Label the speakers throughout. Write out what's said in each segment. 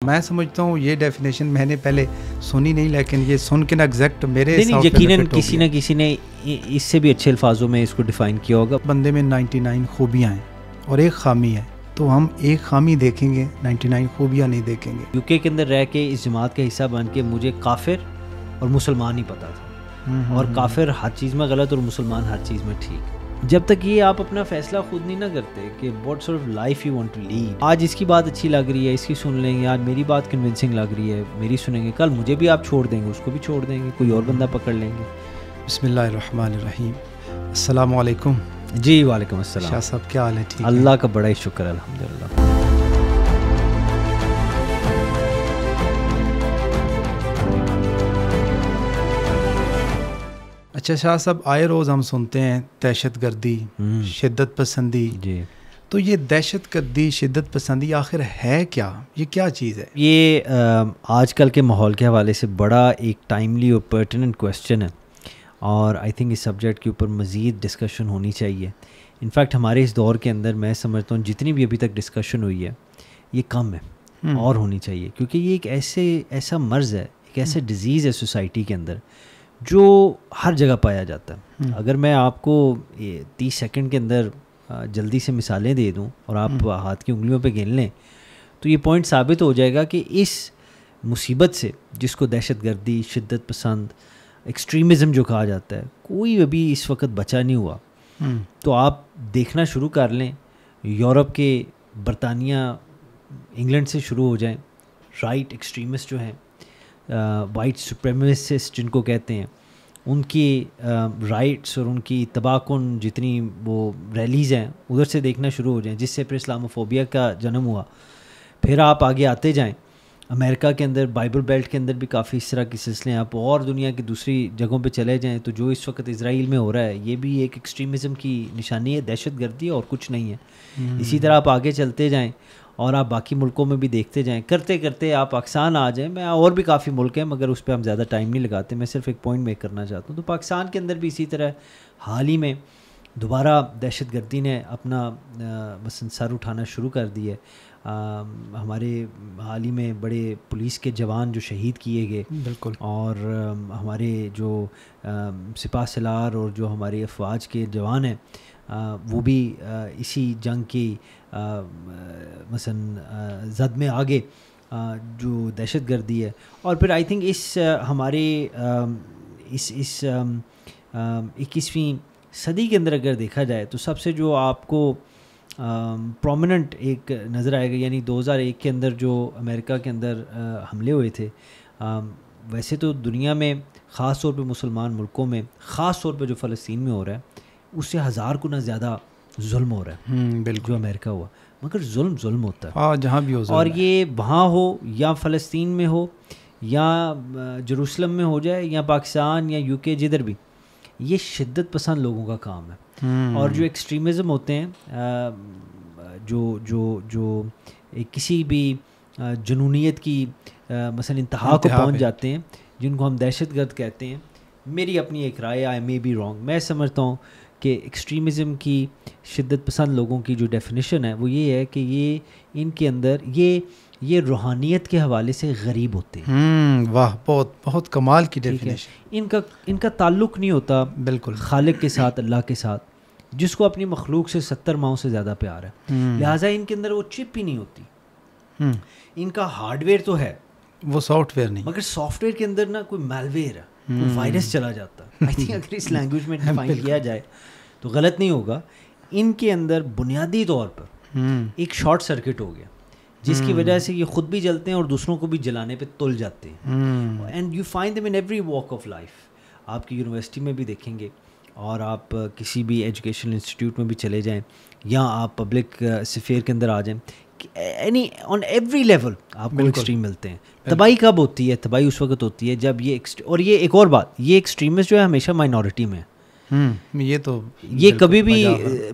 Speaker 1: میں سمجھتا ہوں یہ ڈیفینیشن میں نے پہلے سنی نہیں، لیکن یہ سن کے نا ایگزیکٹ میرے
Speaker 2: نہیں، یقیناً کسی نہ کسی نے اس سے بھی اچھے الفاظوں میں اس کو ڈیفائن کیا ہوگا.
Speaker 1: بندے میں 99 خوبیاں ہیں اور ایک خامی ہے، تو ہم ایک خامی دیکھیں گے، 99 خوبیاں نہیں دیکھیں گے.
Speaker 2: یو کے اندر رہ کے اس جماعت کا حصہ بن کے مجھے کافر اور مسلمان ہی پتا تھا، اور کافر ہر چیز میں غلط اور مسلمان ہر چیز میں ٹھیک. جب تک یہ آپ اپنا فیصلہ خود نہیں نہ کرتے کہ what sort of life you want to lead, آج اس کی بات اچھی لگ رہی ہے، اس کی سن لیں گے، آج میری بات کنونسنگ لگ رہی ہے، میری سنیں گے، کل مجھے بھی آپ چھوڑ دیں گے، اس کو بھی چھوڑ دیں گے، کوئی اور بندہ پکڑ لیں گے.
Speaker 1: بسم اللہ الرحمن الرحیم. السلام علیکم.
Speaker 2: جی وعلیکم السلام.
Speaker 1: شاہ صاحب کیا حال ہے؟ ٹھیک؟
Speaker 2: اللہ کا بڑا ہی شکر ہے، الحمدللہ.
Speaker 1: اچھا شاہ صاحب، آئے روز ہم سنتے ہیں دہشت گردی، شدت پسندی.
Speaker 2: جی،
Speaker 1: تو یہ دہشت گردی، شدت پسندی آخر ہے کیا؟ یہ کیا چیز ہے؟
Speaker 2: یہ آج کل کے ماحول کے حوالے سے بڑا ایک ٹائملی اور پرٹیننٹ کویسچن ہے، اور آئی تھنک اس سبجیکٹ کے اوپر مزید ڈسکشن ہونی چاہیے. انفیکٹ ہمارے اس دور کے اندر میں سمجھتا ہوں جتنی بھی ابھی تک ڈسکشن ہوئی ہے یہ کم ہے اور ہونی چاہیے، کیونکہ یہ ایک ایسا مرض ہے، ایک ایسا ڈیزیز ہے سوسائٹی کے اندر جو ہر جگہ پایا جاتا ہے. اگر میں آپ کو 30 سیکنڈ کے اندر جلدی سے مثالیں دے دوں اور آپ ہاتھ کی انگلیوں پہ گن لیں تو یہ پوائنٹ ثابت ہو جائے گا کہ اس مصیبت سے، جس کو دہشت گردی، شدت پسند، ایکسٹریمزم جو کہا جاتا ہے، کوئی ابھی اس وقت بچا نہیں ہوا. تو آپ دیکھنا شروع کر لیں، یورپ کے، برطانیہ، انگلینڈ سے شروع ہو جائیں، رائٹ ایکسٹریمسٹ جو ہیں، وائٹ سپریمسسٹ جن کو کہتے ہیں، ان کی رائٹس اور ان کی تباہ کن جتنی وہ ریلیز ہیں ادھر سے دیکھنا شروع ہو جائیں، جس سے پھر اسلاموفوبیا کا جنم ہوا. پھر آپ آگے آتے جائیں، امریکہ کے اندر بائبل بیلٹ کے اندر بھی کافی اس طرح کے سلسلے ہیں. آپ اور دنیا کی دوسری جگہوں پہ چلے جائیں تو جو اس وقت اسرائیل میں ہو رہا ہے یہ بھی ایک ایکسٹریمزم کی نشانی ہے، دہشت گردی اور کچھ نہیں ہے. اسی طرح آپ آگے چلتے جائیں اور آپ باقی ملکوں میں بھی دیکھتے جائیں، کرتے کرتے آپ پاکستان آ جائیں. میں اور بھی کافی ملک ہیں مگر اس پہ ہم زیادہ ٹائم نہیں لگاتے، میں صرف ایک پوائنٹ میک کرنا چاہتا ہوں. تو پاکستان کے اندر بھی اسی طرح حال ہی میں دوبارہ دہشت گردی نے اپنا مثلا سر اٹھانا شروع کر دی ہے. ہمارے حال ہی میں بڑے پولیس کے جوان جو شہید کیے گئے،
Speaker 1: بالکل،
Speaker 2: اور ہمارے جو سپاہ سالار اور جو ہمارے افواج کے جوان ہیں وہ بھی اسی جنگ کی مثلا زد میں آگے جو دہشت گردی ہے. اور پھر آئی تھنک اس ہمارے اس 21ویں صدی کے اندر اگر دیکھا جائے تو سب سے جو آپ کو پرومیننٹ ایک نظر آئے گا، یعنی 2001 کے اندر جو امریکہ کے اندر حملے ہوئے تھے. ویسے تو دنیا میں خاص طور پہ مسلمان ملکوں میں، خاص طور پہ جو فلسطین میں ہو رہا ہے اس سے 1000 گنا زیادہ ظلم ہو رہا ہے
Speaker 1: بالکل،
Speaker 2: جو امریکہ ہوا. مگر ظلم ہوتا ہے،
Speaker 1: ہاں جہاں بھی ہو،
Speaker 2: اور یہ وہاں ہو یا فلسطین میں ہو یا جروسلم میں ہو جائے یا پاکستان یا یو کے، جدھر بھی، یہ شدت پسند لوگوں کا کام ہے. اور جو ایکسٹریمزم ہوتے ہیں، جو کسی بھی جنونیت کی مثلا انتہا کو پہنچ جاتے ہیں، جن کو ہم دہشت گرد کہتے ہیں. میری اپنی ایک رائے، آئی مے بی رانگ، میں سمجھتا ہوں کہ ایکسٹریمزم کی، شدت پسند لوگوں کی جو ڈیفینیشن ہے وہ یہ ہے کہ یہ ان کے اندر یہ روحانیت کے حوالے سے غریب ہوتے ہیں.
Speaker 1: واہ، بہت بہت کمال کی ڈیفینیشن.
Speaker 2: ان کا تعلق نہیں ہوتا
Speaker 1: بالکل
Speaker 2: خالق کے ساتھ، اللہ کے ساتھ، جس کو اپنی مخلوق سے 70 ماہوں سے زیادہ پیار ہے. لہٰذا ان کے اندر وہ چپ ہی نہیں ہوتی. ان کا ہارڈ ویئر تو ہے،
Speaker 1: وہ سافٹ ویئر نہیں،
Speaker 2: مگر سافٹ ویئر کے اندر نا کوئی میل ویئر ہے، کوئی وائرس چلا جاتا ہے. آئی تھنک اگر اس لینگویج میں ڈیفائن کیا جائے تو غلط نہیں ہوگا. ان کے اندر بنیادی طور پر ایک شارٹ سرکٹ ہو گیا، جس کی وجہ سے یہ خود بھی جلتے ہیں اور دوسروں کو بھی جلانے پہ تل جاتے ہیں. And you find them in every walk of life. آپ کی یونیورسٹی میں بھی دیکھیں گے، اور آپ کسی بھی ایجوکیشنل انسٹیٹیوٹ میں بھی چلے جائیں، یا آپ پبلک سفیر کے اندر آ جائیں، اینی آن ایوری لیول آپ کو ایکسٹریم ملتے ہیں. تباہی کب ہوتی ہے؟ تباہی اس وقت ہوتی ہے جب اور یہ ایک اور بات، یہ ایکسٹریمسٹ جو ہے ہمیشہ مائنورٹی میں ہے. یہ کبھی بھی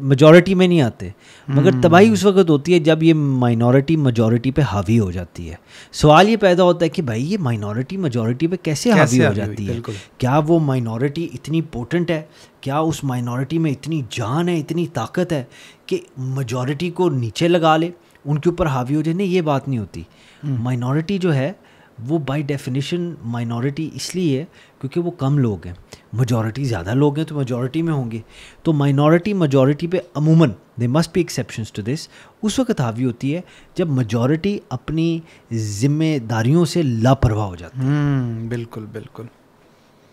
Speaker 2: میجورٹی میں نہیں آتے. مگر تباہی اس وقت ہوتی ہے جب یہ مائنورٹی میجورٹی پہ حاوی ہو جاتی ہے. سوال یہ پیدا ہوتا ہے کہ بھائی یہ مائنورٹی میجورٹی پہ کیسے حاوی ہو جاتی ہے؟ کیا وہ مائنورٹی اتنی پوٹنٹ ہے؟ کیا اس مائنورٹی میں اتنی جان ہے، اتنی طاقت ہے کہ میجورٹی کو نیچے لگا لے ان کے اوپر حاوی ہو جائے. نہیں, یہ بات نہیں ہوتی. مائنورٹی جو ہے وہ بائی ڈیفینیشن مائنورٹی اس لیے ہے کیونکہ وہ کم لوگ ہیں. میجورٹی زیادہ لوگ ہیں تو میجورٹی میں ہوں گے. تو مائنورٹی میجورٹی پہ عموماً they must be exceptions to this اس وقت حاوی ہوتی ہے جب میجورٹی اپنی ذمہ داریوں سے لاپرواہ ہو جاتی ہے.
Speaker 1: بالکل بالکل.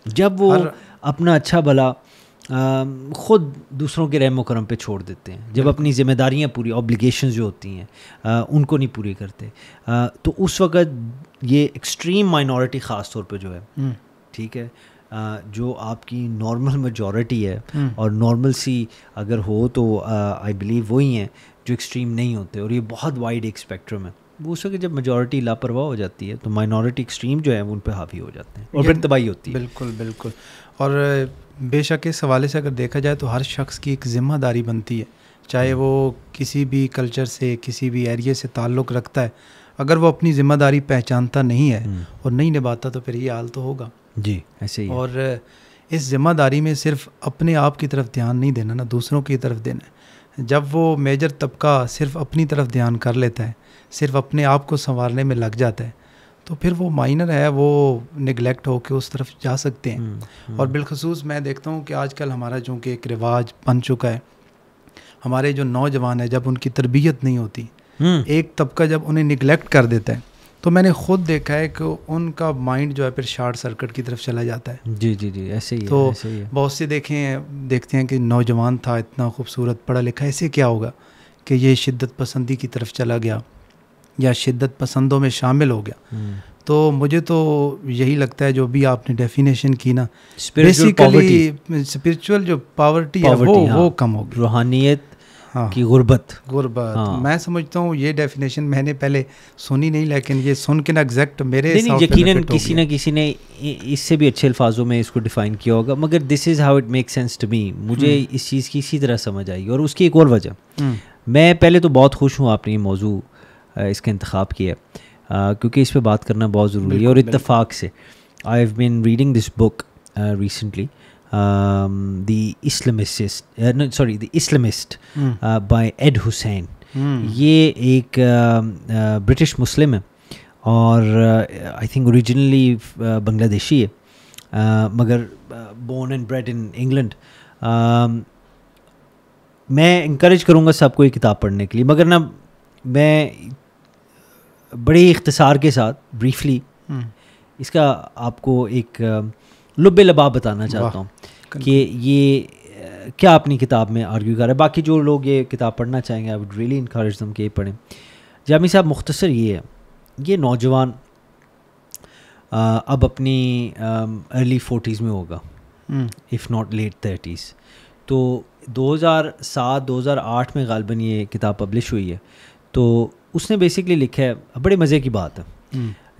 Speaker 2: جب وہ اپنا اچھا بھلا خود دوسروں کے رحم و کرم پہ چھوڑ دیتے ہیں, جب اپنی ذمہ داریاں پوری آبلیگیشنز جو ہوتی ہیں ان کو نہیں پوری کرتے, تو اس وقت یہ ایکسٹریم مائنورٹی خاص طور پہ جو ہے, ٹھیک ہے, جو آپ کی نارمل میجورٹی ہے اور نارمل سی اگر ہو تو آئی بلیو وہی ہیں جو ایکسٹریم نہیں ہوتے, اور یہ بہت وائڈ ایک اسپیکٹرم ہے. وہ اس وقت جب میجورٹی لاپرواہ ہو جاتی ہے تو مائنورٹی ایکسٹریم جو ہے وہ ان پہ حاوی ہو جاتے ہیں اور پھر تباہی ہوتی ہے.
Speaker 1: بالکل بالکل. اور بے شک اس حوالے سے اگر دیکھا جائے تو ہر شخص کی ایک ذمہ داری بنتی ہے, چاہے وہ کسی بھی کلچر سے کسی بھی ایریے سے تعلق رکھتا ہے, اگر وہ اپنی ذمہ داری پہچانتا نہیں ہے اور نہیں نبھاتا تو پھر یہ حال تو ہوگا.
Speaker 2: جی ایسے ہی.
Speaker 1: اور اس ذمہ داری میں صرف اپنے آپ کی طرف دھیان نہیں دینا نا, دوسروں کی طرف دینا ہے. جب وہ میجر طبقہ صرف اپنی طرف دھیان کر لیتا ہے, صرف اپنے آپ کو سنوارنے میں لگ جاتا ہے, تو پھر وہ مائنر ہے وہ نگلیکٹ ہو کے اس طرف جا سکتے ہیں. اور بالخصوص میں دیکھتا ہوں کہ آج کل ہمارا چونکہ ایک رواج بن چکا ہے, ہمارے جو نوجوان ہیں جب ان کی تربیت نہیں ہوتی, ایک طبقہ جب انہیں نگلیکٹ کر دیتا ہے, تو میں نے خود دیکھا ہے کہ ان کا مائنڈ جو ہے پھر شارٹ سرکٹ کی طرف چلا جاتا ہے.
Speaker 2: جی جی جی ایسے ہی.
Speaker 1: تو بہت سے دیکھتے ہیں کہ نوجوان تھا اتنا خوبصورت پڑھا لکھا, ایسے کیا ہوگا کہ یہ شدت پسندی کی طرف چلا گیا یا شدت پسندوں میں شامل ہو گیا. تو مجھے تو یہی لگتا ہے جو بھی آپ نے ڈیفینیشن کی نا, بیسیکلی اسپرچول جو پاورٹی ہے وہ کم ہوگی,
Speaker 2: روحانیت کی غربت.
Speaker 1: میں سمجھتا ہوں یہ ڈیفینیشن میں نے پہلے سنی نہیں, لیکن یہ سن کے نا ایگزیکٹ میرے
Speaker 2: یقیناً کسی نہ کسی نے اس سے بھی اچھے الفاظوں میں اس کو ڈیفائن کیا ہوگا, مگر this is how it make sense to me. مجھے اس چیز کی اسی طرح سمجھ آئی. اور اس کی ایک اور وجہ, میں پہلے تو بہت خوش ہوں آپ نے یہ موضوع اس کا انتخاب کیا, کیونکہ اس پہ بات کرنا بہت ضروری ہے. اور اتفاق سے I have been reading this book recently, the Islamist by Ed Husain. یہ ایک برٹش مسلم ہے اور آئی تھنک اوریجنلی بنگلہ دیشی ہے, مگر born and bread in England. میں انکریج کروں گا سب کو یہ کتاب پڑھنے کے لیے, مگر نا میں بڑے اختصار کے ساتھ بریفلی اس کا آپ کو ایک لب لباب بتانا چاہتا ہوں کہ یہ کیا اپنی کتاب میں آرگیو کر رہا ہے. باقی جو لوگ یہ کتاب پڑھنا چاہیں گے آئی وڈ ریئلی انکریج دم کہ یہ پڑھیں. جامی صاحب مختصر یہ ہے, یہ نوجوان اب اپنی ارلی 40s میں ہوگا, اف ناٹ لیٹ 30s. تو 2007-2008 میں غالباً یہ کتاب پبلش ہوئی ہے. تو اس نے بیسکلی لکھا ہے, بڑے مزے کی بات ہے,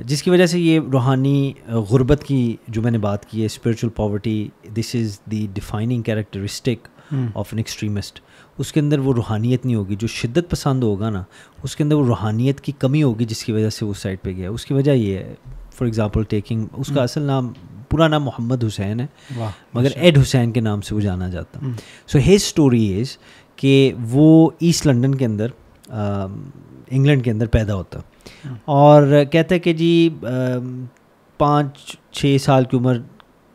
Speaker 2: جس کی وجہ سے یہ روحانی غربت کی جو میں نے بات کی ہے, spiritual poverty, this is the defining characteristic of an extremist. اس کے اندر وہ روحانیت نہیں ہوگی. جو شدت پسند ہوگا نا, اس کے اندر وہ روحانیت کی کمی ہوگی جس کی وجہ سے وہ سائڈ پہ گیا. اس کی وجہ یہ ہے, فار ایگزامپل ٹیکنگ, اس کا اصل نام پورا نام محمد حسین ہے, مگر ایڈ حسین کے نام سے وہ جانا جاتا. سو ہز اسٹوری از کہ وہ ایسٹ لنڈن کے اندر انگلینڈ کے اندر پیدا ہوتا اور کہتا ہے کہ جی 5-6 سال کی عمر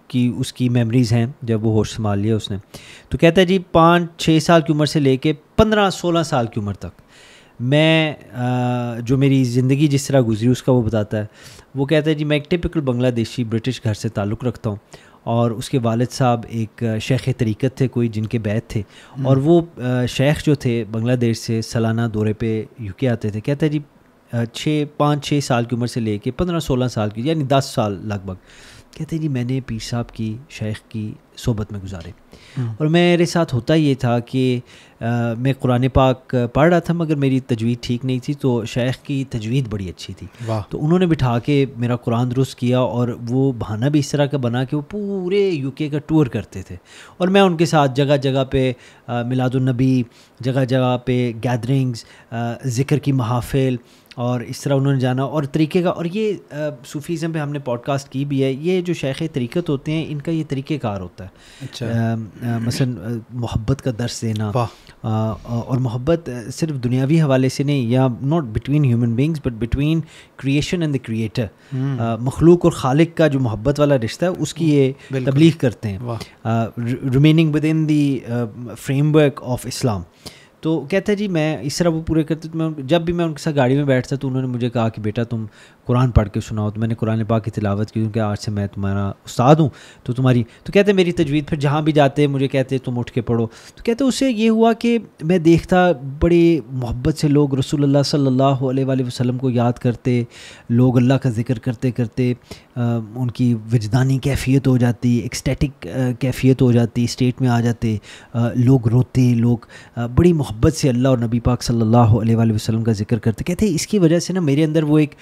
Speaker 2: کی اس کی میموریز ہیں جب وہ ہوش سنبھال لیا اس نے. تو کہتا ہے جی 5-6 سال کی عمر سے لے کے 15-16 سال کی عمر تک میں جو میری زندگی جس طرح گزری اس کا وہ بتاتا ہے. وہ کہتا ہے جی میں ایک ٹپکل بنگلہ دیشی برٹش گھر سے تعلق رکھتا ہوں, اور اس کے والد صاحب ایک شیخ طریقت تھے کوئی جن کے بیت تھے, اور وہ شیخ جو تھے بنگلہ دیش سے سالانہ دورے پہ یو کے آتے تھے. کہتا ہے جی 5-6 سال کی عمر سے لے کے 15-16 سال کی یعنی 10 سال لگ بھگ, کہتے ہیں جی میں نے پیر صاحب کی شیخ کی صحبت میں گزارے. اور میرے ساتھ ہوتا یہ تھا کہ میں قرآن پاک پڑھ رہا تھا مگر میری تجوید ٹھیک نہیں تھی, تو شیخ کی تجوید بڑی اچھی تھی. تو انہوں نے بٹھا کے میرا قرآن درست کیا, اور وہ بہانہ بھی اس طرح کا بنا کہ وہ پورے یو کے کا ٹور کرتے تھے, اور میں ان کے ساتھ جگہ جگہ پہ میلاد النبی, جگہ جگہ پہ گیدرنگز, ذکر کی محافل, اور اس طرح انہوں نے جانا اور طریقے کا. اور یہ صوفیزم پہ ہم نے پوڈ کاسٹ کی بھی ہے. یہ جو شیخ طریقت ہوتے ہیں ان کا یہ طریقہ کار ہوتا ہے. اچھا. مثلا محبت کا درس دینا, اور محبت صرف دنیاوی حوالے سے نہیں, یا not between human beings but between creation and the creator. مخلوق اور خالق کا جو محبت والا رشتہ ہے اس کی یہ تبلیغ کرتے ہیں, remaining with in the framework of Islam. تو کہتا ہے جی میں اس طرح وہ پورے کرتے. تو میں جب بھی میں ان کے ساتھ گاڑی میں بیٹھتا تو انہوں نے مجھے کہا کہ بیٹا تم قرآن پڑھ کے سناؤ. تو میں نے قرآن پاک کی تلاوت کی کیونکہ آج سے میں تمہارا استاد ہوں. تو تمہاری تو کہتے ہیں میری تجوید, پھر جہاں بھی جاتے مجھے کہتے تم اٹھ کے پڑھو. تو کہتے ہیں اس سے یہ ہوا کہ میں دیکھتا بڑی محبت سے لوگ رسول اللہ صلی اللہ علیہ وآلہ وسلم کو یاد کرتے, لوگ اللہ کا ذکر کرتے کرتے ان کی وجدانی کیفیت ہو جاتی, ایکسٹیٹک کیفیت ہو جاتی, اسٹیٹ میں آ جاتے, لوگ روتے, لوگ بڑی محبت سے اللہ اور نبی پاک صلی اللہ علیہ وآلہ وسلم کا ذکر کرتے. کہتے ہیں اس کی وجہ سے نا میرے اندر وہ ایک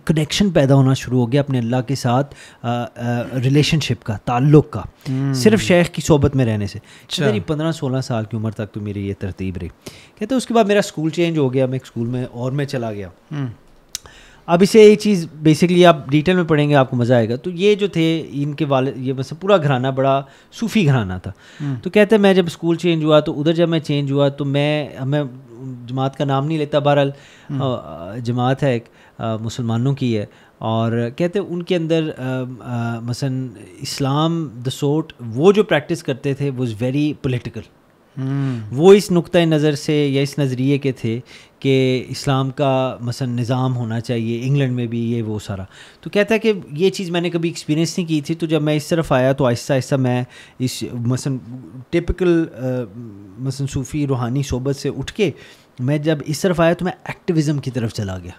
Speaker 2: کنیکشن پیدا ہونا شروع ہو گیا اپنے اللہ کے ساتھ, ریلیشن شپ کا, تعلق کا, صرف شیخ کی صحبت میں رہنے سے. میری 15-16 سال کی عمر تک تو میری یہ ترتیب رہی. کہتے ہیں اس کے بعد میرا اسکول چینج ہو گیا, میں ایک اسکول میں اور میں چلا گیا. اب اسے یہ چیز بیسکلی آپ ڈیٹیل میں پڑھیں گے آپ کو مزہ آئے گا. تو یہ جو تھے ان کے والد, یہ بس پورا گھرانہ بڑا صوفی گھرانہ تھا. تو کہتے ہیں میں جب اسکول چینج ہوا تو ادھر جب میں چینج ہوا تو میں جماعت کا نام نہیں لیتا, بہرحال جماعت ہے ایک مسلمانوں کی ہے, اور کہتے ہیں ان کے اندر مثلا اسلام دا سورٹ وہ جو پریکٹس کرتے تھے واز ویری پولیٹیکل. وہ اس نقطۂ نظر سے یا اس نظریے کے تھے کہ اسلام کا مثلا نظام ہونا چاہیے, انگلینڈ میں بھی یہ وہ سارا. تو کہتا ہے کہ یہ چیز میں نے کبھی ایکسپیرینس نہیں کی تھی. تو جب میں اس طرف آیا تو آہستہ آہستہ میں اس مثلا ٹپکل مثلا صوفی روحانی صحبت سے اٹھ کے میں جب اس طرف آیا تو میں ایکٹیویزم کی طرف چلا گیا.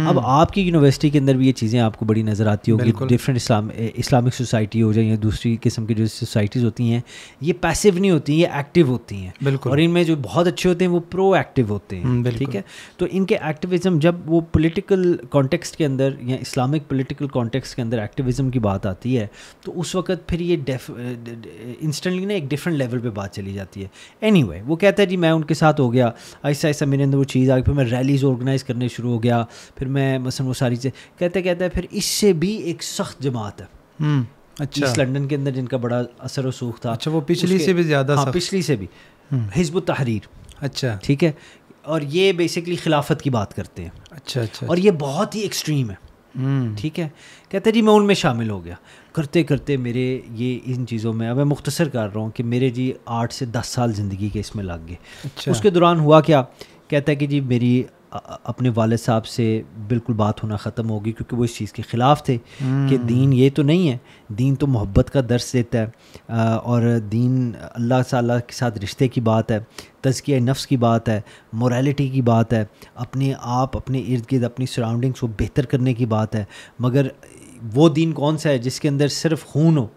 Speaker 2: اب آپ کی یونیورسٹی کے اندر بھی یہ چیزیں آپ کو بڑی نظر آتی ہوگی, ڈفرینٹ اسلامک سوسائٹی ہو جائیں یا دوسری قسم کی جو سوسائٹیز ہوتی ہیں, یہ پیسیو نہیں ہوتی ہیں, یہ ایکٹیو ہوتی ہیں. اور ان میں جو بہت اچھے ہوتے ہیں وہ پرو ایکٹیو ہوتے ہیں. ٹھیک ہے, تو ان کے ایکٹیویزم جب وہ پولیٹیکل کانٹیکسٹ کے اندر یا اسلامک پولیٹیکل کانٹیکسٹ کے اندر ایکٹیویزم کی بات آتی ہے تو اس وقت پھر یہ انسٹنٹلی نا ایک ڈفرینٹ لیول پہ بات چلی جاتی ہے. اینی وے وہ کہتا ہے جی میں ان کے ساتھ ہو گیا, آہستہ آہستہ میرے اندر وہ چیز آ گئی. پھر میں ریلیز آرگنائز کرنے شروع ہو گیا, پھر میں مثلا وہ ساری چیزیں کہتا ہے پھر اس سے بھی ایک سخت جماعت ہے ایسٹ لنڈن کے اندر جن کا بڑا اثر و رسوخ تھا.
Speaker 1: اچھا, وہ پچھلی سے بھی زیادہ,
Speaker 2: ہاں پچھلی سے بھی, حزب التحریر.
Speaker 1: اچھا
Speaker 2: ٹھیک ہے, اور یہ بیسکلی خلافت کی بات کرتے ہیں.
Speaker 1: اچھا اچھا,
Speaker 2: اور یہ بہت ہی ایکسٹریم ہے. ٹھیک ہے, کہتے ہیں جی میں ان میں شامل ہو گیا کرتے کرتے میرے یہ ان چیزوں میں, اب میں مختصر کر رہا ہوں کہ میرے جی 8 سے 10 سال زندگی کے اس میں لگ گئے. اس کے دوران ہوا کیا, کہتا ہے کہ جی میری اپنے والد صاحب سے بالکل بات ہونا ختم ہوگی کیونکہ وہ اس چیز کے خلاف تھے کہ دین یہ تو نہیں ہے, دین تو محبت کا درس دیتا ہے, اور دین اللہ تعالیٰ کے ساتھ رشتے کی بات ہے, تزکیہ نفس کی بات ہے, موریلٹی کی بات ہے, اپنے آپ اپنے ارد گرد اپنی سراؤنڈنگس کو بہتر کرنے کی بات ہے. مگر وہ دین کون سا ہے جس کے اندر صرف خون ہو,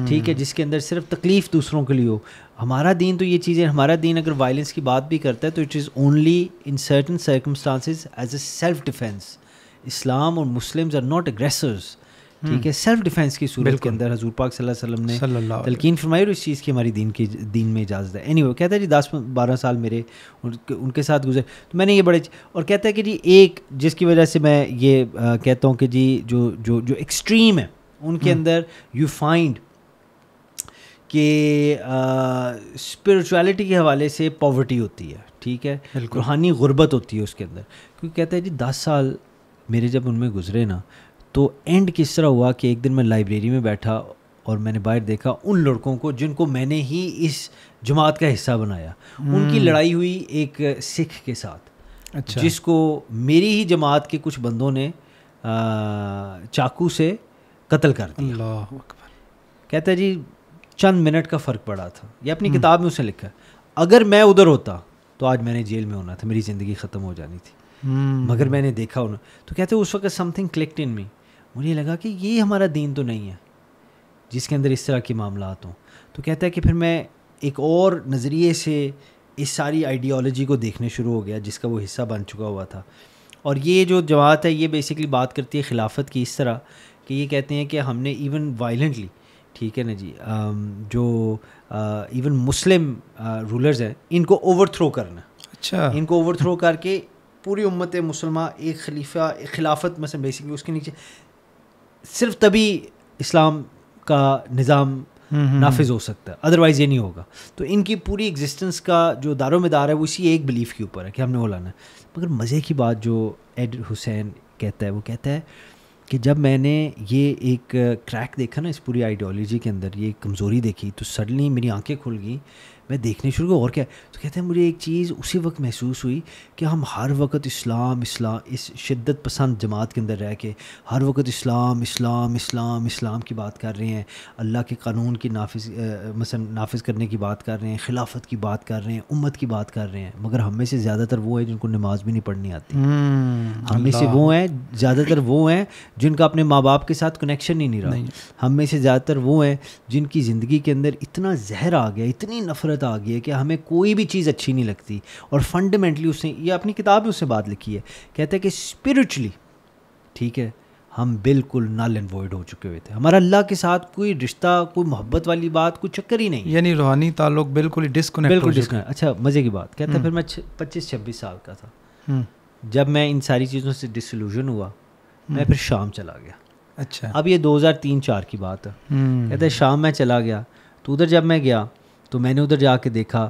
Speaker 2: ٹھیک ہے, جس کے اندر صرف تکلیف دوسروں کے لیے ہو. ہمارا دین تو یہ چیزیں, ہمارا دین اگر وائلنس کی بات بھی کرتا ہے تو it is only in certain circumstances as a self defence. Islam اور مسلمز آر ناٹ اگریسرز. ٹھیک ہے, سیلف ڈیفینس کی صورت کے اندر حضور پاک صلی اللہ علیہ وسلم نے تلقین فرمائی اور اس چیز کی ہماری دین میں اجازت ہے. اینی وے کہتا ہے جی 10-12 سال میرے ان کے ساتھ گزرے تو میں نے یہ بڑے, اور کہتا ہے کہ جی ایک جس کی وجہ سے میں یہ کہتا ہوں کہ جی جو ایکسٹریم ہے ان کے اندر یو فائنڈ کہ اسپرچویلٹی کے حوالے سے پاورٹی ہوتی ہے. ٹھیک ہے, روحانی غربت ہوتی ہے اس کے اندر. کیونکہ کہتا ہے جی 10 سال میرے جب ان میں گزرے نا تو اینڈ کس طرح ہوا کہ ایک دن میں لائبریری میں بیٹھا اور میں نے باہر دیکھا ان لڑکوں کو جن کو میں نے ہی اس جماعت کا حصہ بنایا, ان کی لڑائی ہوئی ایک سکھ کے ساتھ. اچھا, جس کو میری ہی جماعت کے کچھ بندوں نے چاقو سے قتل کر دیا.
Speaker 1: اللہ اکبر.
Speaker 2: کہتا ہے جی چند منٹ کا فرق پڑا تھا, یہ اپنی کتاب میں اس نے لکھا ہے. اگر میں ادھر ہوتا تو آج میں نے جیل میں ہونا تھا, میری زندگی ختم ہو جانی تھی. مگر میں نے دیکھا انہیں. تو کہتے ہیں اس وقت سم تھنگ کلکڈ ان می, مجھے لگا کہ یہ ہمارا دین تو نہیں ہے جس کے اندر اس طرح کے معاملات ہوں. تو کہتا ہے کہ پھر میں ایک اور نظریے سے اس ساری آئیڈیالوجی کو دیکھنے شروع ہو گیا جس کا وہ حصہ بن چکا ہوا تھا. اور یہ جو جماعت ہے یہ بیسکلی بات کرتی ہے خلافت کی اس طرح کہ یہ کہتے ہیں کہ ہم نے ایون وائلنٹلی, ٹھیک ہے نا جی, جو ایون مسلم رولرز ہیں ان کو اوور تھرو کرنا.
Speaker 1: اچھا
Speaker 2: ان کو اوور تھرو کر کے پوری امت مسلمہ ایک خلیفہ خلافت مثلا بیسکلی اس کے نیچے صرف تبھی اسلام کا نظام نافذ ہو سکتا ہے, ادروائز یہ نہیں ہوگا. تو ان کی پوری ایگزسٹنس کا جو دار و مدار ہے وہ اسی ایک بلیف کے اوپر ہے کہ ہم نے وہ لانا ہے. مگر مزے کی بات جو ایڈ حسین کہتا ہے وہ کہتا ہے کہ جب میں نے یہ ایک کریک دیکھا نا اس پوری آئیڈیالوجی کے اندر, یہ کمزوری دیکھی, تو سڈنلی میری آنکھیں کھل گئیں, میں دیکھنے شروع کیا اور کیا. تو کہتے ہیں مجھے ایک چیز اسی وقت محسوس ہوئی کہ ہم ہر وقت اسلام اس شدت پسند جماعت کے اندر رہ کے ہر وقت اسلام اسلام اسلام اسلام کی بات کر رہے ہیں, اللہ کے قانون کی نافذ کرنے کی بات کر رہے ہیں, خلافت کی بات کر رہے ہیں, امت کی بات کر رہے ہیں. مگر ہم میں سے زیادہ تر وہ ہیں جن کو نماز بھی نہیں پڑھنی آتی. ہم میں سے وہ ہیں زیادہ تر وہ ہیں جن کا اپنے ماں باپ کے ساتھ کنیکشن ہی نہیں رہا. ہم میں سے زیادہ تر وہ ہیں جن کی زندگی کے اندر اتنا زہر آ گیا, اتنی نفرت آ گئی ہے کہ ہمیں کوئی بھی چیز اچھی نہیں لگتی. اور فنڈامنٹلی اس نے یہ اپنی کتاب میں اس نے بات لکھی ہے, کہتا ہے کہ اسپرچولی ٹھیک ہے ہم بالکل نل اینڈ وائڈ ہو چکے ہوئے تھے. ہمارا اللہ کے ساتھ کوئی رشتہ, کوئی محبت والی بات, کوئی چکر ہی نہیں,
Speaker 1: یعنی روحانی تعلق بالکل ڈسکنیکٹ ہو چکا ہے.
Speaker 2: اچھا مزے کی بات, کہتا ہے پھر میں 25-26 سال کا تھا جب میں ان ساری چیزوں سے ڈسلوژن ہوا, میں پھر شام چلا گیا.
Speaker 1: اچھا
Speaker 2: اب یہ 2003-4 کی بات ہے. کہتا ہے شام میں چلا گیا, تو ادھر جب میں گیا تو میں نے ادھر جا کے دیکھا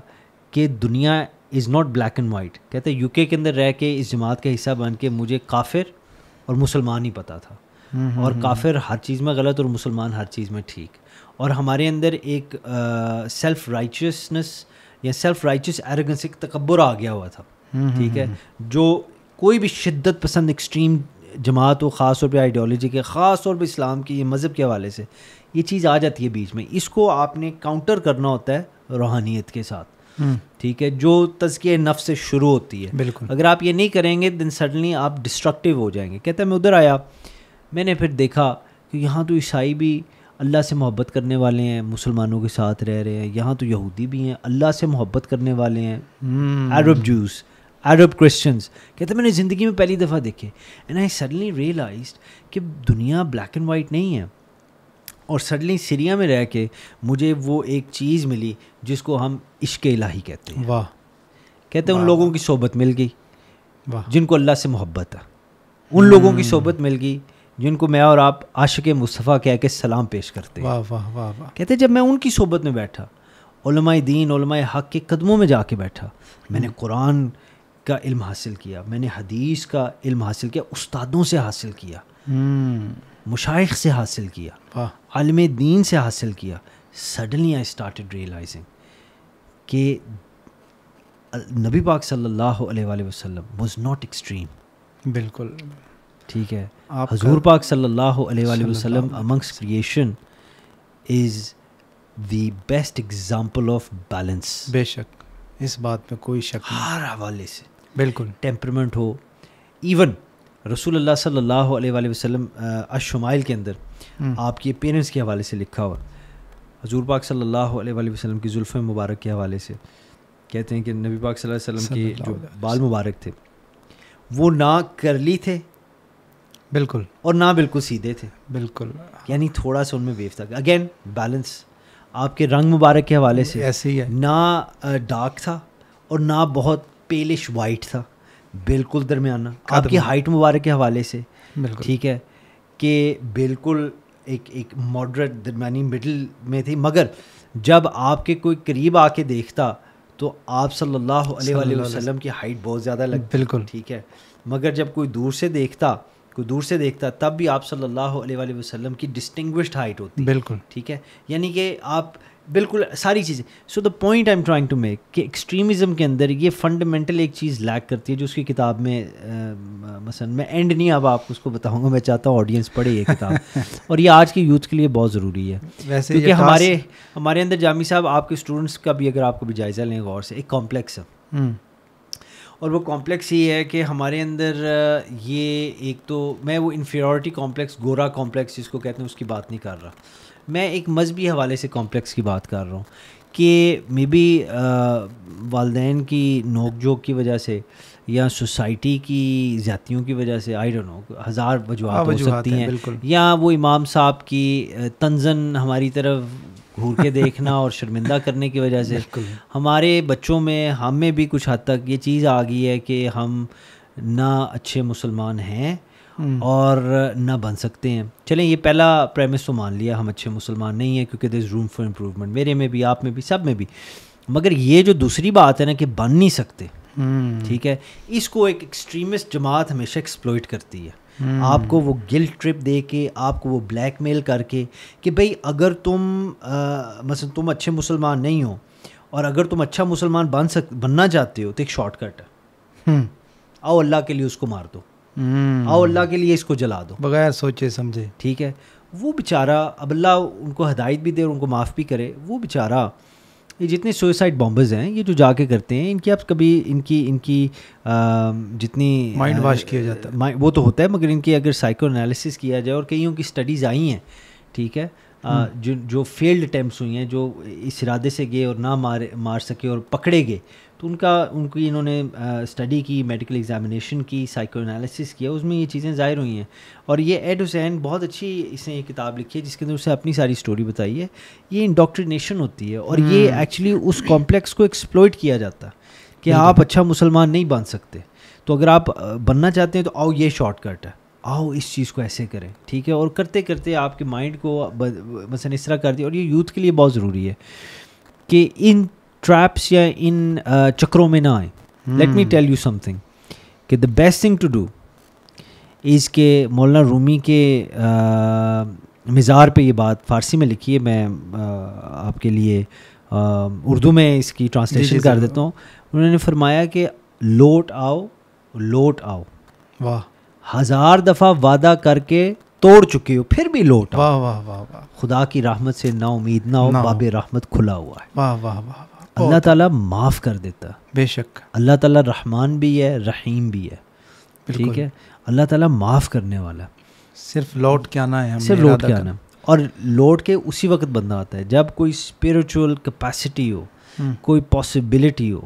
Speaker 2: کہ دنیا is not black and white. کہتے ہیں یو کے اندر رہ کے اس جماعت کا حصہ بن کے مجھے کافر اور مسلمان ہی پتہ تھا, اور کافر ہر چیز میں غلط اور مسلمان ہر چیز میں ٹھیک. اور ہمارے اندر ایک سیلف رائچسنس یا سیلف رائچس ایروگنس, ایک تکبر آ گیا ہوا تھا. ٹھیک ہے, جو کوئی بھی شدت پسند ایکسٹریم جماعت ہو, خاص طور پہ آئیڈیالوجی کے, خاص طور پہ اسلام کی مذہب کے حوالے سے یہ چیز آ جاتی ہے بیچ میں. اس کو آپ نے کاؤنٹر کرنا ہوتا ہے روحانیت کے ساتھ. ٹھیک ہے, جو تزکیہ نفس سے شروع ہوتی ہے.
Speaker 1: بالکل,
Speaker 2: اگر آپ یہ نہیں کریں گے دین سڈنلی آپ ڈسٹرکٹیو ہو جائیں گے. کہتا ہے میں ادھر آیا, میں نے پھر دیکھا کہ یہاں تو عیسائی بھی اللہ سے محبت کرنے والے ہیں, مسلمانوں کے ساتھ رہ رہے ہیں. یہاں تو یہودی بھی ہیں, اللہ سے محبت کرنے والے ہیں, عرب جوز, عرب کرسچنز. کہتے ہیں میں نے زندگی میں پہلی دفعہ دیکھے, اینڈ آئی سڈنلی ریئلائزڈ کہ دنیا بلیک اینڈ وائٹ نہیں ہے. اور سڈنلی سیریا میں رہ کے مجھے وہ ایک چیز ملی جس کو ہم عشق الہی کہتے ہیں.
Speaker 1: واہ,
Speaker 2: کہتے ہیں ان لوگوں کی صحبت مل گئی جن کو اللہ سے محبت ہے, ان لوگوں کی صحبت مل گئی جن کو میں اور آپ عاشق مصطفیٰ کہہ کے سلام پیش کرتے ہیں.
Speaker 1: واہ واہ واہ واہ.
Speaker 2: کہتے ہیں جب میں ان کی صحبت میں بیٹھا, علماء دین, علماء حق کے قدموں میں جا کے بیٹھا, میں نے قرآن کا علم حاصل کیا, میں نے حدیث کا علم حاصل کیا, استادوں سے حاصل کیا, مشائخ سے حاصل کیا, عالم دین سے حاصل کیا. سڈنلی آئی اسٹارٹڈ ریئلائزنگ کہ نبی پاک صلی اللہ علیہ وآلہ وسلم واز ناٹ ایکسٹریم.
Speaker 1: بالکل
Speaker 2: ٹھیک ہے, حضور پاک صلی اللہ علیہ وآلہ وسلم amongst creation is the best example of balance.
Speaker 1: بے شک, اس بات میں کوئی شک نہیں,
Speaker 2: ہر حوالے سے.
Speaker 1: بالکل,
Speaker 2: ٹیمپرمنٹ ہو, ایون رسول اللہ صلی اللہ علیہ وآلہ وسلم الشمائل کے اندر آپ کے پیرنٹس کے حوالے سے لکھا ہوا, حضور پاک صلی اللہ علیہ وآلہ وسلم کی زلف مبارک کے حوالے سے کہتے ہیں کہ نبی پاک صلی اللہ علیہ وسلم کے جو بال مبارک تھے وہ نہ کرلی تھے
Speaker 1: بالکل,
Speaker 2: اور نہ بالکل سیدھے تھے.
Speaker 1: بالکل,
Speaker 2: یعنی تھوڑا سا ان میں ویو تھا. Again balance. آپ کے رنگ مبارک کے حوالے سے
Speaker 1: ایسے ہی ہے,
Speaker 2: نہ ڈارک تھا اور نہ بہت پیلش وائٹ تھا, بالکل درمیانہ. آپ کی ہائٹ مبارک کے حوالے سے
Speaker 1: بالکل
Speaker 2: ٹھیک ہے کہ بالکل ایک ماڈریٹ درمیانی مڈل میں تھی. مگر جب آپ کے کوئی قریب آ کے دیکھتا تو آپ صلی اللہ علیہ وآلہ وسلم کی ہائٹ بہت زیادہ لگتی.
Speaker 1: بالکل
Speaker 2: ٹھیک ہے, مگر جب کوئی دور سے دیکھتا تب بھی آپ صلی اللہ علیہ وآلہ وسلم کی ڈسٹنگوشڈ ہائٹ ہوتی.
Speaker 1: بالکل
Speaker 2: ٹھیک ہے, یعنی کہ آپ بالکل ساری چیزیں. So the point I am trying to make کہ ایکسٹریمزم کے اندر یہ فنڈامنٹل ایک چیز لیک کرتی ہے جو اس کی کتاب میں مثلا میں اینڈ نہیں اب آپ کو اس کو بتاؤں گا, میں چاہتا ہوں آڈینس پڑھے یہ کتاب, اور یہ آج کے یوتھ کے لیے بہت ضروری ہے.
Speaker 1: ویسے
Speaker 2: کیونکہ ہمارے اندر جامی صاحب آپ کے اسٹوڈنٹس کا بھی اگر آپ کو بھی جائزہ لیں غور سے, ایک کمپلیکس ہے, اور وہ کمپلیکس یہ ہے کہ ہمارے اندر یہ ایک تو میں وہ انفیریورٹی کمپلیکس, گورا کمپلیکس جس کو کہتے ہیں اس کی بات نہیں کر رہا, میں ایک مذہبی حوالے سے کمپلیکس کی بات کر رہا ہوں کہ مے بی والدین کی نوک جھوک کی وجہ سے یا سوسائٹی کی زیادتیوں کی وجہ سے, آئی ڈونٹ نو, ہزار وجوہات ہو سکتی ہیں, یا وہ امام صاحب کی تنزن ہماری طرف گھور کے دیکھنا اور شرمندہ کرنے کی وجہ سے ہمارے بچوں میں ہم میں بھی کچھ حد تک یہ چیز آ گئی ہے کہ ہم نہ اچھے مسلمان ہیں اور نہ بن سکتے ہیں. چلیں یہ پہلا پریمس تو مان لیا, ہم اچھے مسلمان نہیں ہیں کیونکہ دیر از روم فار امپروومنٹ, میرے میں بھی, آپ میں بھی, سب میں بھی. مگر یہ جو دوسری بات ہے نا کہ بن نہیں سکتے, ٹھیک ہے, اس کو ایک ایکسٹریمسٹ جماعت ہمیشہ ایکسپلوئٹ کرتی ہے. آپ کو وہ گلٹ ٹرپ دے کے, آپ کو وہ بلیک میل کر کے کہ بھئی اگر تم مثلا تم اچھے مسلمان نہیں ہو اور اگر تم اچھا مسلمان بننا چاہتے ہو تو ایک شارٹ کٹ ہے, آؤ اللہ کے لیے اس کو مار دو, آؤ اللہ کے لیے اس کو جلا دو,
Speaker 1: بغیر سوچے سمجھے.
Speaker 2: ٹھیک ہے, وہ بیچارہ, اب اللہ ان کو ہدایت بھی دے اور ان کو معاف بھی کرے, وہ بیچارہ یہ جتنے سوئسائڈ بامبرز ہیں یہ جو جا کے کرتے ہیں, ان کی اب کبھی ان کی جتنی
Speaker 1: مائنڈ واش کیا جاتا ہے
Speaker 2: وہ تو ہوتا ہے, مگر ان کی اگر سائیکو انالیسس کیا جائے, اور کئیوں کی اسٹڈیز آئی ہیں, ٹھیک ہے, جو فیلڈ اٹیمپٹس ہوئی ہیں, جو اس ارادے سے گئے اور نہ مار سکے اور پکڑے گئے, تو ان کی انہوں نے اسٹڈی کی, میڈیکل ایگزامینیشن کی, سائیکو انالیسس کیا, اس میں یہ چیزیں ظاہر ہوئی ہیں. اور یہ ایڈ حسین بہت اچھی اس نے یہ کتاب لکھی ہے جس کے اندر اسے اپنی ساری اسٹوری بتائی ہے. یہ انڈوکٹرینیشن ہوتی ہے اور یہ ایکچولی اس کمپلیکس کو ایکسپلوئٹ کیا جاتا ہے کہ آپ اچھا مسلمان نہیں بن سکتے, تو اگر آپ بننا چاہتے ہیں تو آؤ یہ شارٹ کٹ ہے, آؤ اس چیز کو ایسے کریں, ٹھیک ہے, اور کرتے کرتے آپ کے مائنڈ کو مثلا اس طرح کر دیا. اور یہ یوتھ کے لیے بہت ضروری ہے کہ ان ٹریپس یا ان چکروں میں نہ آئیں. Let me tell you something کہ the best thing to do is کہ مولانا رومی کے مزار پہ یہ بات فارسی میں لکھی ہے, میں آپ کے لیے اردو میں اس کی ٹرانسلیشن کر دیتا ہوں. انہوں نے فرمایا کہ لوٹ آؤ, لوٹ آؤ,
Speaker 1: واہ,
Speaker 2: 1000 دفعہ وعدہ کر کے توڑ چکے ہو پھر بھی لوٹ آؤ,
Speaker 1: واہ واہ واہ واہ,
Speaker 2: خدا کی رحمت سے نا امید نہ ہو, باب رحمت کھلا ہوا ہے.
Speaker 1: واہ واہ واہ,
Speaker 2: اللہ تعالیٰ معاف کر دیتا,
Speaker 1: بے شک
Speaker 2: اللہ تعالیٰ رحمان بھی ہے, رحیم بھی ہے, ٹھیک ہے, اللہ تعالیٰ معاف کرنے والا.
Speaker 1: صرف لوٹ کے آنا ہے,
Speaker 2: صرف لوٹ کے آنا, اور لوٹ کے اسی وقت بندہ آتا ہے جب کوئی اسپریچول کیپیسٹی ہو, کوئی پاسبلٹی ہو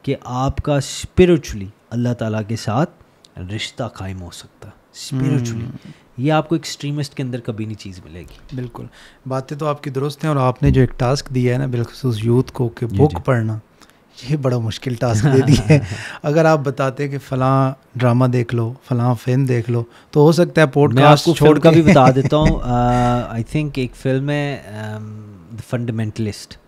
Speaker 2: کہ آپ کا اسپریچولی اللہ تعالیٰ کے ساتھ رشتہ قائم ہو سکتا. اسپریچولی یہ آپ کو ایکسٹریمسٹ کے اندر کبھی نہیں چیز ملے گی.
Speaker 1: بالکل, باتیں تو آپ کی درست ہیں, اور آپ نے جو ایک ٹاسک دیا ہے نا بالخصوص یوتھ کو کہ بک پڑھنا, یہ بڑا مشکل ٹاسک دے دیا ہے. اگر آپ بتاتے کہ فلاں ڈرامہ دیکھ لو, فلاں فلم دیکھ لو, تو ہو سکتا ہے پوڈ کاسٹ
Speaker 2: چھوڑ کا بھی بتا دیتا ہوں. آئی تھنک ایک فلم ہے دا فنڈامنٹلسٹ,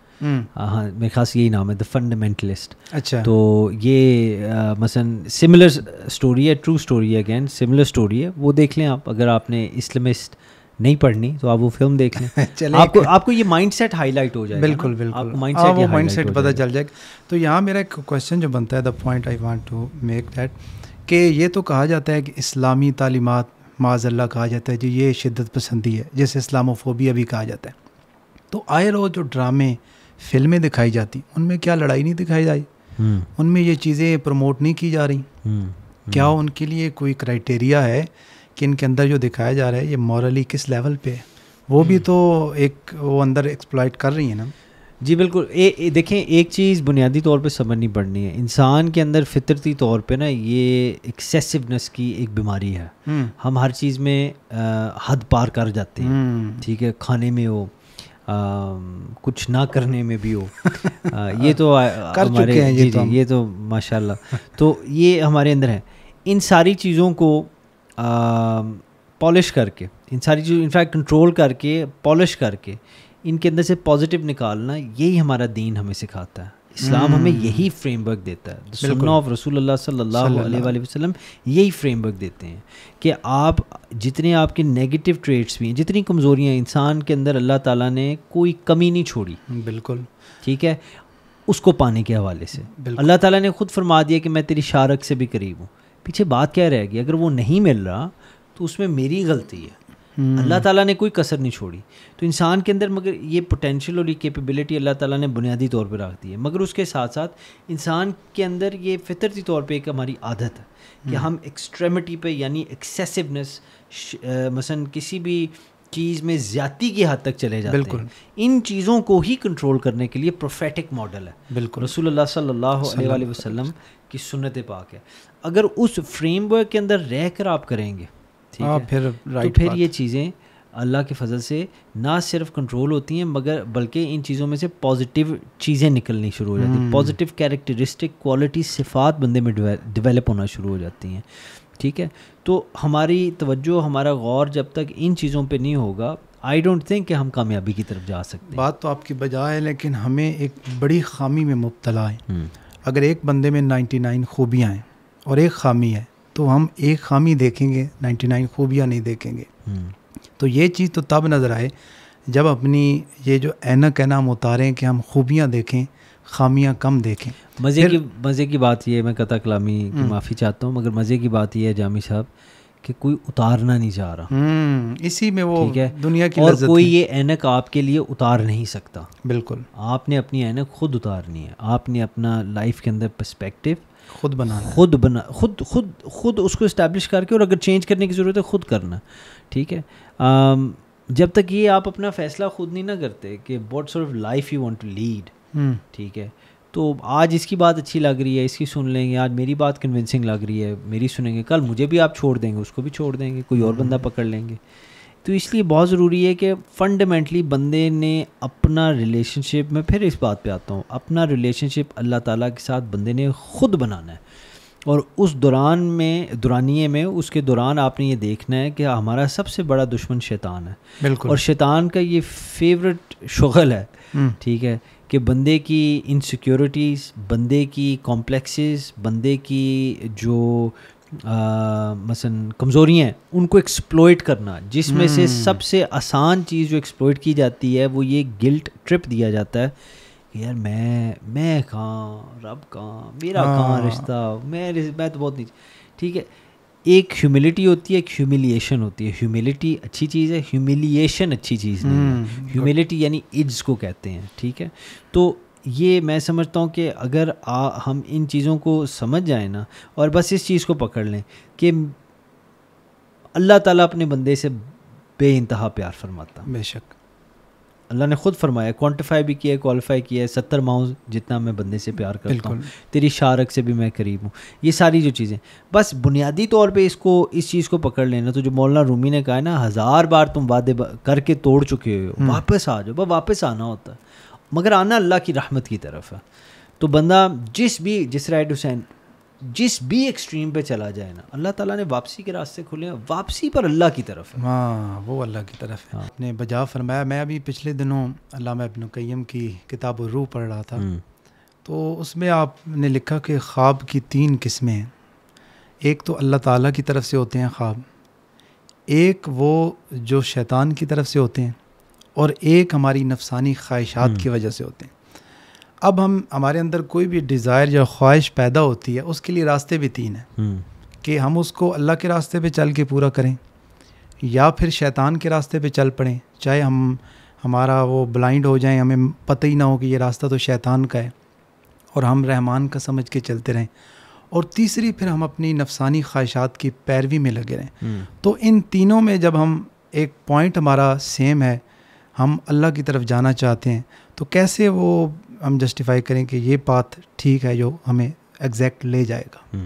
Speaker 2: ہاں میرے خاص یہی نام ہے, دا فنڈامنٹلسٹ.
Speaker 1: اچھا,
Speaker 2: تو یہ مثلاً سملر اسٹوری ہے, ٹرو اسٹوری ہے, اگین سملر اسٹوری ہے, وہ دیکھ لیں آپ. اگر آپ نے اسلامسٹ نہیں پڑھنی تو آپ وہ فلم دیکھ لیں, آپ کو یہ مائنڈ سیٹ ہائی لائٹ ہو جائے گا.
Speaker 1: بالکل بالکل, وہ مائنڈ سیٹ پتہ چل جائے گا. تو یہاں میرا ایک کویشچن جو بنتا ہے, the point I want to make that, کہ یہ تو کہا جاتا ہے کہ اسلامی تعلیمات معاذ اللہ کہا جاتا ہے جی یہ شدت پسندی ہے, جیسے اسلاموفوبیا بھی کہا جاتا ہے. تو آئے رو جو ڈرامے فلمیں دکھائی جاتی, ان میں کیا لڑائی نہیں دکھائی جائی, ان میں یہ چیزیں پروموٹ نہیں کی جا رہی, کیا ان کے لیے کوئی کرائٹیریا ہے کہ ان کے اندر جو دکھایا جا رہا ہے یہ مورلی کس لیول پہ ہے؟ وہ بھی تو ایک وہ اندر ایکسپلائٹ کر رہی ہیں نا.
Speaker 2: جی بالکل. دیکھیں ایک چیز بنیادی طور پہ سمجھنی پڑنی ہے, انسان کے اندر فطرتی طور پہ نا یہ ایکسیسونیس کی ایک بیماری ہے. ہم ہر چیز میں حد پار کر جاتے ہیں, ٹھیک ہے, کھانے میں ہو, کچھ نہ کرنے میں بھی ہو, یہ تو ہمارے یہ تو ماشاء اللہ, تو یہ ہمارے اندر ہے. ان ساری چیزوں کو پالش کر کے, ان ساری چیزوں انفیکٹ کنٹرول کر کے, پالش کر کے ان کے اندر سے پازیٹیو نکالنا, یہی ہمارا دین ہمیں سکھاتا ہے. اسلام ہمیں یہی فریم ورک دیتا ہے. سنہ آف رسول اللہ صلی اللہ علیہ وآلہ وسلم یہی فریم ورک دیتے ہیں کہ آپ جتنے آپ کے نیگیٹو ٹریٹس بھی ہیں, جتنی کمزوریاں ہیں انسان کے اندر, اللہ تعالیٰ نے کوئی کمی نہیں چھوڑی.
Speaker 1: بالکل
Speaker 2: ٹھیک ہے, اس کو پانے کے حوالے سے اللہ تعالیٰ نے خود فرما دیا کہ میں تیری شارک سے بھی قریب ہوں. پیچھے بات کیا رہے گی؟ اگر وہ نہیں مل رہا تو اس میں میری غلطی ہے. اللہ تعالیٰ نے کوئی کسر نہیں چھوڑی. تو انسان کے اندر مگر یہ پوٹینشیل اور یہ کیپیبلٹی اللہ تعالیٰ نے بنیادی طور پہ رکھ دی ہے, مگر اس کے ساتھ ساتھ انسان کے اندر یہ فطرتی طور پہ ایک ہماری عادت ہے کہ ہم ایکسٹریمٹی پہ یعنی ایکسیسونیس, مثلا کسی بھی چیز میں زیادتی کی حد تک چلے جاتے ہیں. ان چیزوں کو ہی کنٹرول کرنے کے لیے پروفیٹک ماڈل ہے. بالکل رسول اللہ صلی اللہ علیہ وآلہ وسلم کی سنت پاک ہے. اگر اس فریم ورک کے اندر رہ کر آپ کریں گے, ٹھیک ہے, تو پھر یہ چیزیں اللہ کے فضل سے نہ صرف کنٹرول ہوتی ہیں مگر بلکہ ان چیزوں میں سے پازیٹیو چیزیں نکلنی شروع ہو جاتی ہیں, پازیٹیو کیریکٹرسٹک کوالٹی صفات بندے میں ڈیولپ ہونا شروع ہو جاتی ہیں. ٹھیک ہے, تو ہماری توجہ ہمارا غور جب تک ان چیزوں پہ نہیں ہوگا آئی ڈونٹ تھنک کہ ہم کامیابی کی طرف جا سکتے ہیں.
Speaker 1: بات تو آپ کی بجا ہے, لیکن ہمیں ایک بڑی خامی میں مبتلا ہے. اگر ایک بندے میں 99 خوبیاں ہیں اور ایک خامی ہے تو ہم ایک خامی دیکھیں گے, 99 خوبیاں نہیں دیکھیں گے. تو یہ چیز تو تب نظر آئے جب اپنی یہ جو اینک ہے نا ہم اتاریں کہ ہم خوبیاں دیکھیں, خامیاں کم دیکھیں.
Speaker 2: مزے کی بات یہ ہے, میں قطع کلامی کی معافی چاہتا ہوں, مگر مزے کی بات یہ ہے جامی صاحب کہ کوئی اتارنا نہیں چاہ رہا.
Speaker 1: اسی میں وہ
Speaker 2: ٹھیک ہے,
Speaker 1: دنیا کی
Speaker 2: اور
Speaker 1: لذت
Speaker 2: کوئی یہ اینک آپ کے لیے اتار نہیں سکتا.
Speaker 1: بالکل,
Speaker 2: آپ نے اپنی اینک خود اتارنی ہے. آپ نے اپنا لائف کے اندر پرسپیکٹیو
Speaker 1: خود بنانا,
Speaker 2: خود اس کو اسٹیبلش کر کے, اور اگر چینج کرنے کی ضرورت ہے خود کرنا. ٹھیک ہے, جب تک یہ آپ اپنا فیصلہ خود نہیں نہ کرتے کہ what sort of life you want to lead. ٹھیک ہے, تو آج اس کی بات اچھی لگ رہی ہے, اس کی سن لیں گے, آج میری بات کنونسنگ لگ رہی ہے, میری سنیں گے, کل مجھے بھی آپ چھوڑ دیں گے, اس کو بھی چھوڑ دیں گے, کوئی اور بندہ پکڑ لیں گے. تو اس لیے بہت ضروری ہے کہ فنڈامنٹلی بندے نے اپنا ریلیشن شپ, میں پھر اس بات پہ آتا ہوں, اپنا ریلیشن شپ اللہ تعالیٰ کے ساتھ بندے نے خود بنانا ہے. اور اس دورانیے میں اس کے دوران آپ نے یہ دیکھنا ہے کہ ہمارا سب سے بڑا دشمن شیطان ہے.
Speaker 1: بالکل,
Speaker 2: اور شیطان کا یہ فیوریٹ شغل ہے. ٹھیک ہے, کہ بندے کی انسیکیورٹیز, بندے کی کمپلیکسز, بندے کی جو مثلا کمزوریاں ہیں ان کو ایکسپلوئٹ کرنا. جس میں سے سب سے آسان چیز جو ایکسپلوئٹ کی جاتی ہے وہ یہ گلٹ ٹرپ دیا جاتا ہے کہ یار میں کہاں, رب کہاں, میرا کہاں رشتہ, میں تو بہت نہیں. ٹھیک ہے, ایک ہیوملٹی ہوتی ہے, ایک ہیوملیشن ہوتی ہے. ہیوملٹی اچھی چیز ہے, ہیوملیشن اچھی چیز نہیں ہے. ہیوملٹی یعنی عجز کو کہتے ہیں. ٹھیک ہے, تو یہ میں سمجھتا ہوں کہ اگر ہم ان چیزوں کو سمجھ جائیں نا, اور بس اس چیز کو پکڑ لیں کہ اللہ تعالیٰ اپنے بندے سے بے انتہا پیار فرماتا.
Speaker 1: بے شک
Speaker 2: اللہ نے خود فرمایا, کوانٹیفائی بھی کیا ہے, کوالیفائی کیا ہے, 70 ماؤں جتنا میں بندے سے پیار کرتا ہوں, تیری شارک سے بھی میں قریب ہوں. یہ ساری جو چیزیں بس بنیادی طور پہ اس چیز کو پکڑ لینا. تو جو مولانا رومی نے کہا ہے نا, 1000 بار تم وعدے کر کے توڑ چکے ہو, واپس آ جاؤ. واپس آنا ہوتا ہے, مگر آنا اللہ کی رحمت کی طرف ہے. تو بندہ جس رائٹ حسین جس بھی ایکسٹریم پہ چلا جائے نا, اللہ تعالیٰ نے واپسی کے راستے کھولے ہیں, واپسی پر اللہ کی طرف ہے.
Speaker 1: ہاں, وہ اللہ کی طرف ہے. نے بجا فرمایا. میں ابھی پچھلے دنوں علامہ ابن قیم کی کتاب الروح پڑھ رہا تھا, تو اس میں آپ نے لکھا کہ خواب کی 3 قسمیں ہیں. ایک تو اللہ تعالیٰ کی طرف سے ہوتے ہیں خواب, ایک وہ جو شیطان کی طرف سے ہوتے ہیں, اور ایک ہماری نفسانی خواہشات کی وجہ سے ہوتے ہیں. اب ہمارے اندر کوئی بھی ڈیزائر یا خواہش پیدا ہوتی ہے, اس کے لیے راستے بھی 3 ہیں کہ ہم اس کو اللہ کے راستے پہ چل کے پورا کریں, یا پھر شیطان کے راستے پہ چل پڑیں, چاہے ہمارا وہ بلائنڈ ہو جائیں, ہمیں پتہ ہی نہ ہو کہ یہ راستہ تو شیطان کا ہے, اور ہم رحمان کا سمجھ کے چلتے رہیں. اور تیسری پھر ہم اپنی نفسانی خواہشات کی پیروی میں لگے رہیں. تو ان تینوں میں جب ہم ایک پوائنٹ ہمارا سیم ہے, ہم اللہ کی طرف جانا چاہتے ہیں, تو کیسے وہ ہم جسٹیفائی کریں کہ یہ پاتھ ٹھیک ہے جو ہمیں ایگزیکٹ لے جائے گا.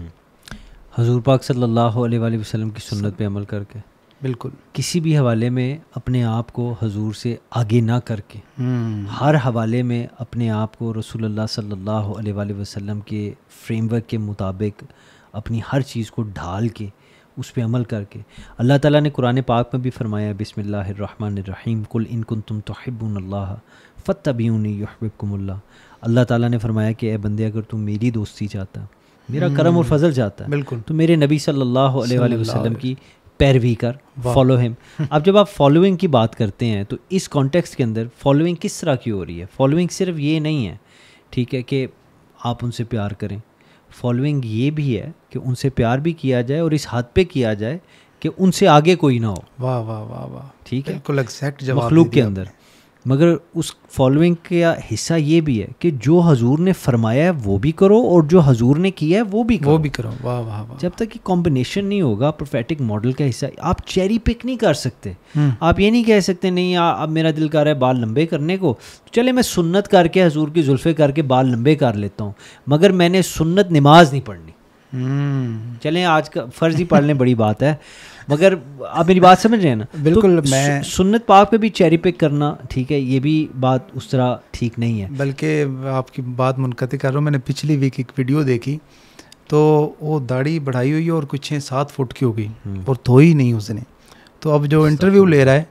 Speaker 2: حضور پاک صلی اللہ علیہ وآلہ وسلم کی سنت پہ عمل کر کے,
Speaker 1: بالکل
Speaker 2: کسی بھی حوالے میں اپنے آپ کو حضور سے آگے نہ کر کے, ہر حوالے میں اپنے آپ کو رسول اللہ صلی اللہ علیہ وآلہ وسلم کے فریم ورک کے مطابق اپنی ہر چیز کو ڈھال کے اس پہ عمل کر کے. اللہ تعالیٰ نے قرآن پاک میں بھی فرمایا, بسم اللہ الرحمن الرحیم, قل ان کنتم تحبون اللہ فاتبعونی یحببکم اللہ. اللہ تعالیٰ نے فرمایا کہ اے بندے, اگر تم میری دوستی چاہتا, میرا کرم اور فضل چاہتا ہے,
Speaker 1: بالکل,
Speaker 2: تو میرے نبی صلی اللہ علیہ وآلہ وسلم کی پیروی کر, فالو ہم. اب جب آپ فالوئنگ کی بات کرتے ہیں تو اس کانٹیکسٹ کے اندر فالوئنگ کس طرح کی ہو رہی ہے؟ فالوئنگ صرف یہ نہیں ہے, ٹھیک ہے, کہ آپ ان سے پیار کریں. فالوئنگ یہ بھی ہے کہ ان سے پیار بھی کیا جائے, اور اس حد پہ کیا جائے کہ ان سے آگے کوئی نہ ہو.
Speaker 1: واہ واہ واہ واہ,
Speaker 2: ٹھیک ہے,
Speaker 1: بالکل ایگزیکٹ جواب
Speaker 2: مخلوق کے اندر. مگر اس فالوئنگ کا حصہ یہ بھی ہے کہ جو حضور نے فرمایا ہے وہ بھی کرو, اور جو حضور نے کیا ہے وہ بھی کرو.
Speaker 1: واہ واہ واہ.
Speaker 2: جب تک کہ کمبینیشن نہیں ہوگا پروفیٹک ماڈل کا حصہ, آپ چیری پک نہیں کر سکتے. آپ یہ نہیں کہہ سکتے نہیں اب میرا دل کر رہا ہے بال لمبے کرنے کو, چلے میں سنت کر کے حضور کی زلفے کر کے بال لمبے کر لیتا ہوں, مگر میں نے سنت نماز نہیں پڑھنی. چلیں آج کا فرض ہی پڑھ لیں, بڑی بات ہے, مگر آپ میری بات سمجھ رہے ہیں نا.
Speaker 1: بالکل. میں
Speaker 2: سنت پاک پہ بھی چیری پک کرنا ٹھیک ہے, یہ بھی بات اس طرح ٹھیک نہیں ہے.
Speaker 1: بلکہ آپ کی بات منقطع کر رہا ہوں, میں نے پچھلی ویک ایک ویڈیو دیکھی تو وہ داڑھی بڑھائی ہوئی ہے اور کچھ 6-7 فٹ کی ہو گئی اور دھوئی نہیں اس نے. تو اب جو انٹرویو لے رہا ہے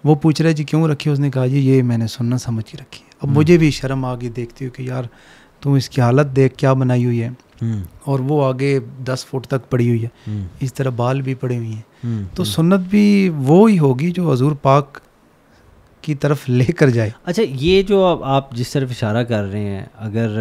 Speaker 1: وہ پوچھ رہا ہے جی کیوں رکھی, اس نے کہا جی یہ میں نے سنت سمجھ کے رکھی ہے. اب مجھے بھی شرم آ گئی دیکھتی ہوں کہ یار تم اس کی حالت دیکھ کیا بنائی ہوئی ہے, اور وہ آگے 10 فٹ تک پڑی ہوئی ہے, اس طرح بال بھی پڑے ہوئی ہیں. تو سنت بھی وہی ہوگی جو حضور پاک کی طرف لے کر جائے.
Speaker 2: اچھا, یہ جو آپ جس طرف اشارہ کر رہے ہیں, اگر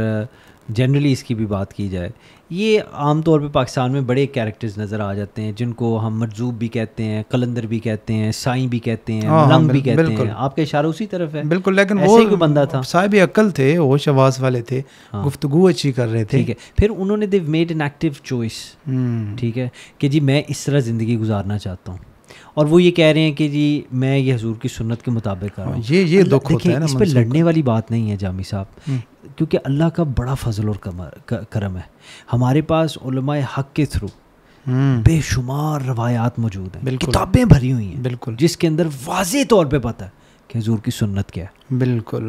Speaker 2: جنرلی اس کی بھی بات کی جائے, یہ عام طور پہ پاکستان میں بڑے کیریکٹرز نظر آ جاتے ہیں جن کو ہم مرزوب بھی کہتے ہیں, قلندر بھی کہتے ہیں, سائیں بھی کہتے ہیں, ملنگ بھی کہتے ہیں. آپ کا اشارہ اسی طرف ہے.
Speaker 1: بالکل, لیکن
Speaker 2: وہ کوئی بندہ تھا,
Speaker 1: صاحب عقل تھے, ہوش حواس والے تھے, گفتگو اچھی کر رہے تھے.
Speaker 2: ٹھیک ہے, پھر انہوں نے دیو میڈ این ایکٹیو چوائس, ٹھیک ہے, کہ جی میں اس طرح زندگی گزارنا چاہتا ہوں, اور وہ یہ کہہ رہے ہیں کہ جی میں یہ حضور کی سنت کے مطابق کر رہا ہوں.
Speaker 1: یہ دکھ ہوتا ہے نا,
Speaker 2: اس پہ لڑنے والی بات نہیں ہے جامی صاحب, کیونکہ اللہ کا بڑا فضل اور کرم ہے. ہمارے پاس علماء حق کے تھرو بے شمار روایات موجود ہیں, کتابیں بھری ہوئی ہیں, بالکل, جس کے اندر واضح طور پہ پتہ ہے کہ حضور کی سنت کیا ہے.
Speaker 1: بالکل,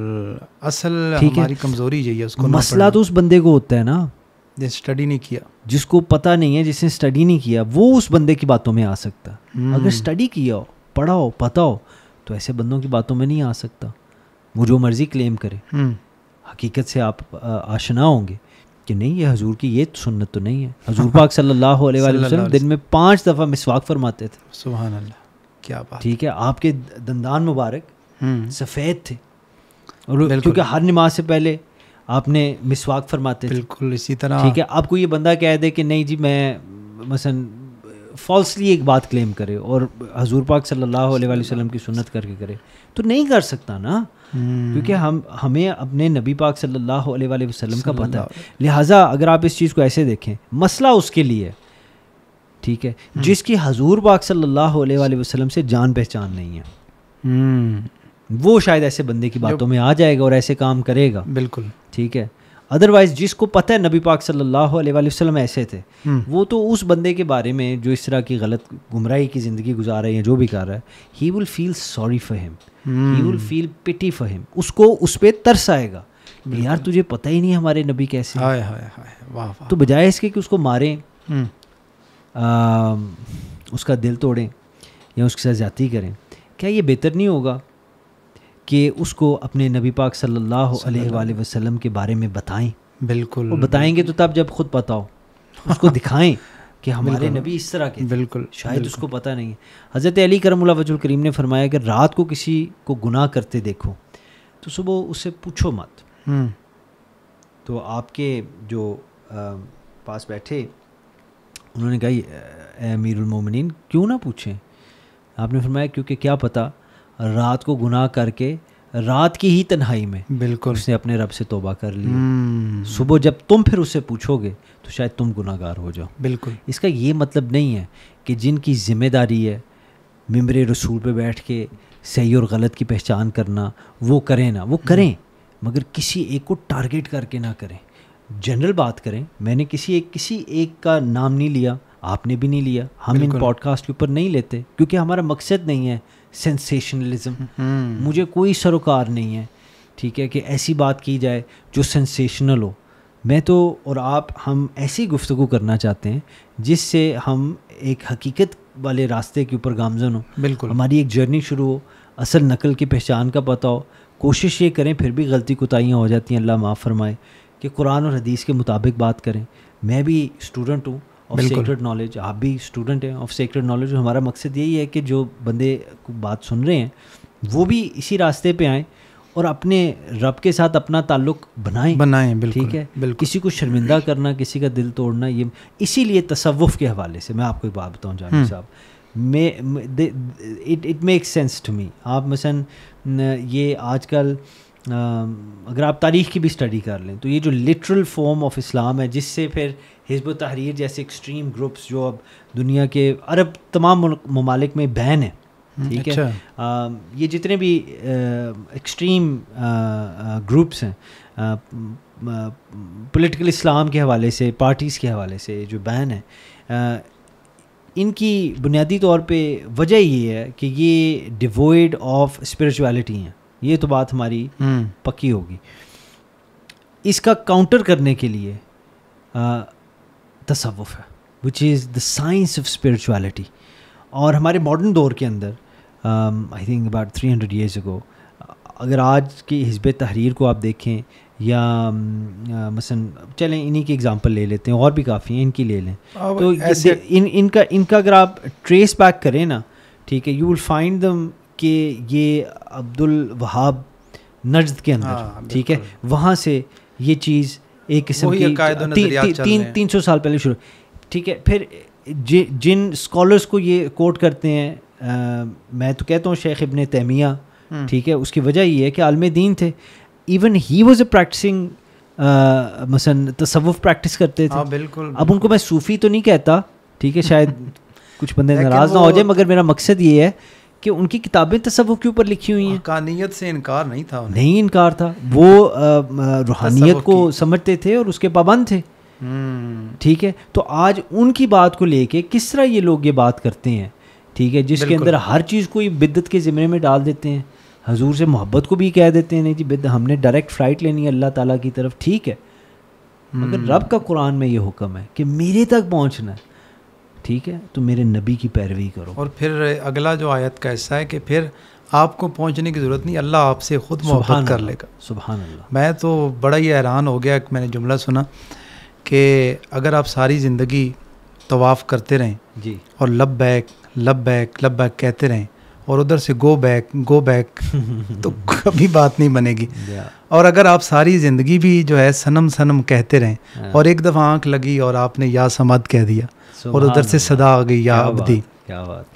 Speaker 1: اصل ہماری کمزوری یہی ہے. اس کو
Speaker 2: مسئلہ تو اس بندے کو ہوتا ہے نا
Speaker 1: جس اسٹڈی نہیں کیا,
Speaker 2: جس کو پتہ نہیں ہے, جس نے اسٹڈی نہیں کیا, وہ اس بندے کی باتوں میں آ سکتا. اگر اسٹڈی کیا ہو, پڑھا ہو, پتہ ہو, تو ایسے بندوں کی باتوں میں نہیں آ سکتا. وہ جو مرضی کلیم کرے, حقیقت سے آپ آشنا ہوں گے کہ نہیں یہ حضور کی یہ سنت تو نہیں ہے. حضور پاک صلی اللہ علیہ وسلم دن میں 5 دفعہ مسواک فرماتے تھے.
Speaker 1: سبحان اللہ, کیا بات.
Speaker 2: ٹھیک ہے, آپ کے دندان مبارک سفید تھے, اور کیونکہ ہر نماز سے پہلے آپ نے مسواک فرماتے تھے.
Speaker 1: بالکل اسی طرح.
Speaker 2: ٹھیک ہے, آپ کو یہ بندہ کہہ دے کہ نہیں جی میں مثلا فالسلی ایک بات کلیم کرے اور حضور پاک صلی اللہ علیہ وسلم کی سنت کر کے کرے, تو نہیں کر سکتا نا, کیونکہ ہمیں اپنے نبی پاک صلی اللہ علیہ وسلم کا پتہ ہے. لہٰذا اگر آپ اس چیز کو ایسے دیکھیں, مسئلہ اس کے لیے, ٹھیک ہے, جس کی حضور پاک صلی اللہ علیہ وسلم سے جان پہچان نہیں ہے, وہ شاید ایسے بندے کی باتوں میں آ جائے گا اور ایسے کام کرے گا.
Speaker 1: بالکل,
Speaker 2: ٹھیک ہے. ادروائز جس کو پتہ ہے نبی پاک صلی اللہ علیہ وسلم ایسے تھے, وہ تو اس بندے کے بارے میں جو اس طرح کی غلط گمراہی کی زندگی گزار رہے ہیں, جو بھی کر رہا ہے, ہی ول فیل سوری فار ہم, ہی ول فیل پٹی فار ہم. اس کو اس پہ ترس آئے گا کہ یار تجھے پتہ ہی نہیں ہمارے نبی کیسے. تو بجائے اس کے کہ اس کو ماریں, اس کا دل توڑیں یا اس کے ساتھ زیادتی کریں, کیا یہ بہتر نہیں ہوگا کہ اس کو اپنے نبی پاک صلی اللہ علیہ وآلہ وسلم کے بارے میں بتائیں.
Speaker 1: بالکل,
Speaker 2: وہ بتائیں گے تو تب جب خود پتہ ہو, اس کو دکھائیں کہ ہمارے نبی اس طرح کے.
Speaker 1: بالکل,
Speaker 2: شاید اس کو پتہ نہیں ہے. حضرت علی کرم اللہ وجہ الکریم نے فرمایا کہ رات کو کسی کو گناہ کرتے دیکھو تو صبح اس سے پوچھو مت. تو آپ کے جو پاس بیٹھے انہوں نے کہا اے امیر المومنین کیوں نہ پوچھیں. آپ نے فرمایا کیونکہ کیا پتہ رات کو گناہ کر کے رات کی ہی تنہائی میں
Speaker 1: بالکل
Speaker 2: اس نے اپنے رب سے توبہ کر لی, صبح جب تم پھر اس سے پوچھو گے تو شاید تم گناہ گار ہو جاؤ.
Speaker 1: بالکل,
Speaker 2: اس کا یہ مطلب نہیں ہے کہ جن کی ذمہ داری ہے ممبر رسول پہ بیٹھ کے صحیح اور غلط کی پہچان کرنا وہ کریں نا, وہ کریں, مگر کسی ایک کو ٹارگیٹ کر کے نہ کریں. جنرل بات کریں. میں نے کسی ایک کا نام نہیں لیا, آپ نے بھی نہیں لیا, ہم ان پوڈ کاسٹ کے اوپر نہیں لیتے کیونکہ ہمارا مقصد نہیں ہے سینسیشنلزم. مجھے کوئی سروکار نہیں ہے, ٹھیک ہے, کہ ایسی بات کی جائے جو سینسیشنل ہو. میں تو اور آپ ہم ایسی گفتگو کرنا چاہتے ہیں جس سے ہم ایک حقیقت والے راستے کے اوپر گامزن ہوں.
Speaker 1: بالکل,
Speaker 2: ہماری ایک جرنی شروع ہو, اصل نقل کی پہچان کا پتہ ہو. کوشش یہ کریں, پھر بھی غلطی کوتاہیاں ہو جاتی ہیں, اللہ معاف فرمائے, کہ قرآن اور حدیث کے مطابق بات کریں. میں بھی اسٹوڈنٹ ہوں آف سیکرڈ نالج, آپ بھی اسٹوڈنٹ ہیں آف سیکرڈ نالج. ہمارا مقصد یہی ہے کہ جو بندے بات سن رہے ہیں وہ بھی اسی راستے پہ آئیں اور اپنے رب کے ساتھ اپنا تعلق بنائیں. بالکل, ٹھیک ہے. بالکل, کسی کو شرمندہ کرنا, کسی کا دل توڑنا, یہ اسی لیے تصوف کے حوالے سے میں آپ کو ایک بات بتاؤں جانی صاحب, it make sense to me. آپ مثلا یہ آج کل اگر آپ تاریخ کی بھی اسٹڈی کر لیں تو یہ جو لٹرل فارم آف اسلام ہے, جس سے پھر حزب و تحریر جیسے ایکسٹریم گروپس جو اب دنیا کے عرب تمام ممالک میں بین ہیں, ٹھیک ہے, یہ جتنے بھی ایکسٹریم گروپس ہیں, پولیٹیکل اسلام کے حوالے سے, پارٹیز کے حوالے سے جو بین ہے, ان کی بنیادی طور پہ وجہ یہ ہے کہ یہ ڈیوائڈ آف اسپرچویلٹی ہیں. یہ تو بات ہماری پکی ہوگی. اس کا کاؤنٹر کرنے کے لیے تصوف ہے, which is the science of spirituality. اور ہمارے ماڈرن دور کے اندر I think about 300 years ago, اگر آج کی حزب تحریر کو آپ دیکھیں یا مثلا چلیں انہی کی اگزامپل لے لیتے ہیں, اور بھی کافی ہیں, ان کی لے لیں تو ان کا اگر آپ ٹریس بیک کریں نا, ٹھیک ہے, یو ول فائنڈ دم کہ یہ عبد الوہاب نجد کے اندر, ٹھیک ہے, وہاں سے یہ چیز ایک قسم کی 300 سال پہلے شروع, ٹھیک ہے. پھر جن اسکالرس کو یہ کوٹ کرتے ہیں, میں تو کہتا ہوں شیخ ابن تیمیہ, ٹھیک ہے, اس کی وجہ یہ ہے کہ عالم دین تھے. Even he was a practising مثلا تصوف پریکٹس کرتے تھے.
Speaker 1: بالکل.
Speaker 2: اب ان کو میں صوفی تو نہیں کہتا, ٹھیک ہے, شاید کچھ بندے ناراض نہ ہو جائے, مگر میرا مقصد یہ ہے کہ ان کی کتابیں تصوف کے اوپر لکھی ہوئی ہیں.
Speaker 1: حقانیت سے انکار نہیں تھا,
Speaker 2: نہیں انکار تھا, وہ روحانیت کو سمجھتے تھے اور اس کے پابند تھے, ٹھیک ہے. تو آج ان کی بات کو لے کے کس طرح یہ لوگ یہ بات کرتے ہیں, ٹھیک ہے, جس کے اندر ہر چیز کو یہ بدعت کے زمرے میں ڈال دیتے ہیں. حضور سے محبت کو بھی کہہ دیتے ہیں نہیں جی ہم نے ڈائریکٹ فلائٹ لینی ہے اللہ تعالیٰ کی طرف, ٹھیک ہے, مگر رب کا قرآن میں یہ حکم ہے کہ میرے تک پہنچنا ہے, ٹھیک ہے, تو میرے نبی کی پیروی کرو.
Speaker 1: اور پھر اگلا جو آیت کا حصہ ہے کہ پھر آپ کو پہنچنے کی ضرورت نہیں, اللہ آپ سے خود محبت کر لے گا.
Speaker 2: سبحان اللہ.
Speaker 1: میں تو بڑا ہی حیران ہو گیا کہ میں نے جملہ سنا کہ اگر آپ ساری زندگی طواف کرتے رہیں
Speaker 2: جی
Speaker 1: اور لبیک لبیک لبیک کہتے رہیں اور ادھر سے گو بیک تو کبھی بات نہیں بنے گی. اور اگر آپ ساری زندگی بھی جو ہے سنم کہتے رہیں اور ایک دفعہ آنکھ لگی اور آپ نے یا سمد کہہ دیا اور ادھر سے صدا آ گئی یا عبدی,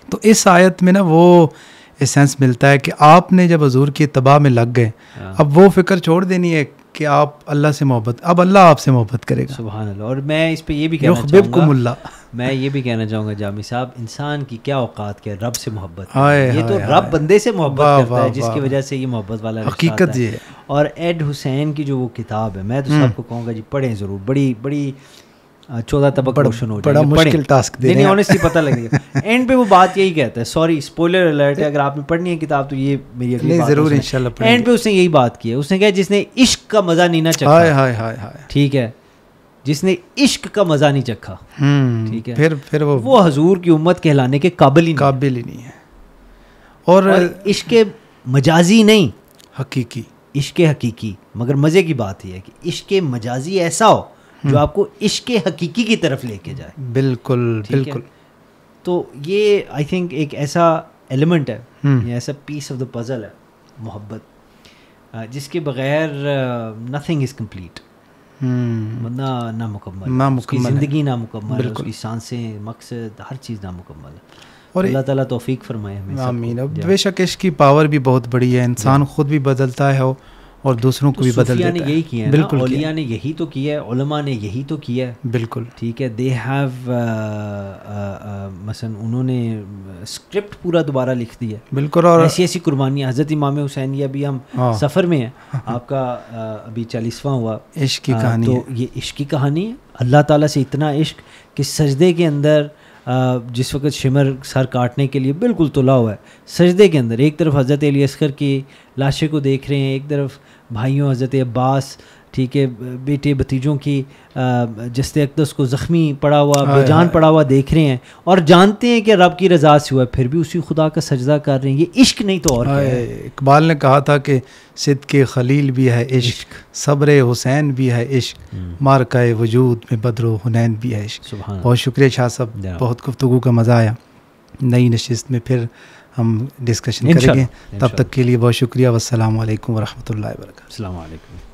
Speaker 1: تو اس آیت میں نا وہ اسینس ملتا ہے کہ آپ نے جب حضور کی اتباع میں لگ گئے, اب وہ فکر چھوڑ دینی ہے کہ آپ اللہ سے محبت, اب اللہ آپ سے محبت کرے گا.
Speaker 2: سبحان اللہ. اور میں اس پہ یہ بھی کہنا چاہوں گا جامی صاحب, انسان کی کیا اوقات کیا رب سے محبت, یہ تو رب بندے سے محبت کرتا ہے جس کی وجہ سے یہ محبت والا
Speaker 1: حقیقت یہ ہے.
Speaker 2: اور ایڈ حسین کی جو وہ کتاب ہے, میں تو سب کو کہوں گا جی پڑھیں ضرور, بڑی بڑی 14 طبق روشن ہو جائے,
Speaker 1: بڑا مشکل ٹاسک دے رہے ہیں.
Speaker 2: آنیسٹلی پتہ لگے گا. اینڈ پہ وہ بات یہی کہتا ہے, سوری اسپوائلر الرٹ ہے, اگر آپ نے پڑھنی ہے کتاب تو یہ میری اگلی بات
Speaker 1: ضرور انشاءاللہ پڑھیں.
Speaker 2: اینڈ پہ اس نے یہی بات کی ہے, اس نے کہا جس نے عشق کا مزہ نہیں نہ چکھا, ٹھیک ہے, جس نے عشق کا مزہ نہیں چکھا, ٹھیک ہے,
Speaker 1: پھر
Speaker 2: وہ حضور کی امت کہلانے کے قابل ہی نہیں ہے.
Speaker 1: اور
Speaker 2: عشق مجازی نہیں,
Speaker 1: حقیقی,
Speaker 2: عشق حقیقی. مگر مزے کی بات یہ ہے کہ عشق مجازی ایسا ہو جو آپ کو عشق حقیقی کی طرف لے کے جائے.
Speaker 1: بالکل بالکل.
Speaker 2: تو یہ آئی تھنک ایک ایسا ایلیمنٹ ہے, ایسا پیس آف دا پزل ہے محبت, جس کے بغیر نتھنگ از کمپلیٹ. بندہ نامکمل, اس کی زندگی نامکمل, اس کی سانسیں, مقصد, ہر چیز نامکمل ہے. اور اللہ تعالیٰ توفیق فرمائے ہمیں.
Speaker 1: آمین. بے شک عشق کی پاور بھی بہت بڑی ہے, انسان خود بھی بدلتا ہے اور دوسروں کو بھی بدل دیتا ہے.
Speaker 2: صوفیاء نے یہی کیا ہے, بالکل, اولیاء نے یہی تو کیا ہے, علماء نے یہی تو کیا ہے,
Speaker 1: بالکل,
Speaker 2: ٹھیک ہے. دے ہیو مثلا انہوں نے اسکرپٹ پورا دوبارہ لکھ دی ہے,
Speaker 1: بالکل. اور
Speaker 2: ایسی قربانیاں. حضرت امام حسین, یہ ابھی ہم سفر میں ہیں, آپ کا ابھی 40واں ہوا,
Speaker 1: عشق کی کہانی,
Speaker 2: تو یہ عشق کی کہانی ہے. اللہ تعالیٰ سے اتنا عشق کہ سجدے کے اندر جس وقت شمر سر کاٹنے کے لیے بالکل تلا ہوا ہے, سجدے کے اندر ایک طرف حضرت علی اصغر کی لاشیں کو دیکھ رہے ہیں, ایک طرف بھائیوں حضرت عباس, ٹھیک ہے, بیٹے بھتیجوں کی جسد اقدس کو زخمی پڑا ہوا, بے جان پڑا ہوا دیکھ رہے ہیں, اور جانتے ہیں کہ رب کی رضا سے ہوا ہے, پھر بھی اسی خدا کا سجدہ کر رہے ہیں. یہ عشق نہیں تو اور کیا ہے.
Speaker 1: اقبال نے کہا تھا کہ صدق خلیل بھی ہے عشق, صبر حسین بھی ہے عشق, مارکہ وجود میں بدر و حنین بھی ہے عشق. بہت شکریہ شاہ صاحب, بہت گفتگو کا مزہ آیا. نئی نشست میں پھر ہم ڈسکشن کریں گے, تب تک کے لیے بہت شکریہ. والسلام علیکم ورحمۃ اللہ وبرکاتہ.
Speaker 2: السلام علیکم.